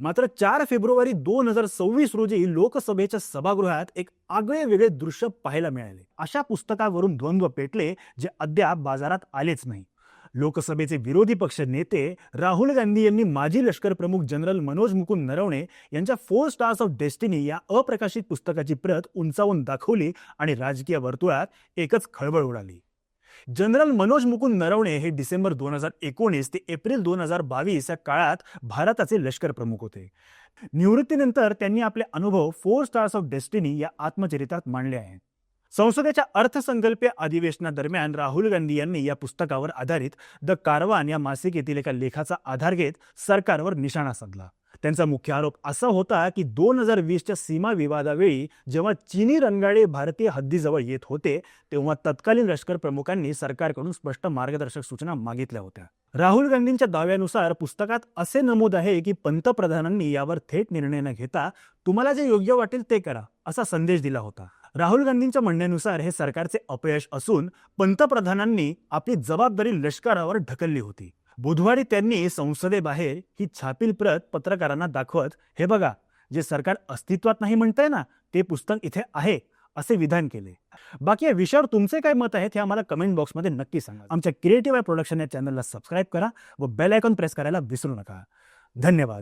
मात्र 4 फेब्रुवारी 2026 रोजी लोकसभेच्या सभागृहात एक आगळे वेगळे दृश्य पाहायला मिळाले. अशा पुस्तकावरून द्वंद्व पेटले जे अद्याप बाजारात आलेच नाही. लोकसभेचे विरोधी पक्ष नेते राहुल गांधी यांनी माजी लष्कर प्रमुख जनरल मनोज मुकुंद नरवणे यांच्या 4 स्टार्स ऑफ डेस्टिनी या अप्रकाशित पुस्तकाची प्रत उंचावून दाखवली आणि राजकीय वर्तुळात एकच खळबळ उडाली. जनरल मनोज मुकुंद नरवणे हे डिसेंबर 2019 ते एप्रिल 2022 या काळात भारताचे लष्कर प्रमुख होते. निवृत्तीनंतर त्यांनी आपले अनुभव 4 स्टार्स ऑफ डेस्टिनी या आत्मचरित्रात मांडले आहेत. संसदेच्या अर्थसंकल्पीय अधिवेशनादरम्यान राहुल गांधी यांनी या पुस्तकावर आधारित द कारवान या मासिकेतील एका लेखाचा आधार घेत सरकारवर निशाणा साधला. त्यांचा मुख्य आरोप असा होता की 2020च्या सीमा विवादावेळी जेव्हा चीनी रणगाडे भारतीय हद्दीजवळ येत होते तेव्हा तत्कालीन लष्कर प्रमुखांनी सरकारकडून स्पष्ट मार्गदर्शक सूचना मागितल्या होत्या. राहुल गांधींच्या दाव्यानुसार पुस्तकात असे नमूद आहे की पंतप्रधानांनी यावर थेट निर्णय न घेता तुम्हाला जे योग्य वाटेल ते करा असा संदेश दिला होता. राहुल गांधींच्या म्हणण्यानुसार हे सरकारचे अपयश असून पंतप्रधानांनी आपली जबाबदारी लष्करावर ढकलली होती. बुधवारी त्यांनी संसदेबाहेर ही छापील प्रत पत्रकारांना दाखवत हे बघा जे सरकार अस्तित्वात नाही म्हणतंय ना ते पुस्तक इथे आहे असे विधान केले. बाकी या विषयावर तुमचे काय मत आहे ते आम्हाला कमेंट बॉक्समध्ये नक्की सांगा. आमच्या क्रिएटिव्ह आय प्रोडक्शन या चॅनलला सबस्क्राईब करा व बेल आयकॉन प्रेस करायला विसरू नका. धन्यवाद.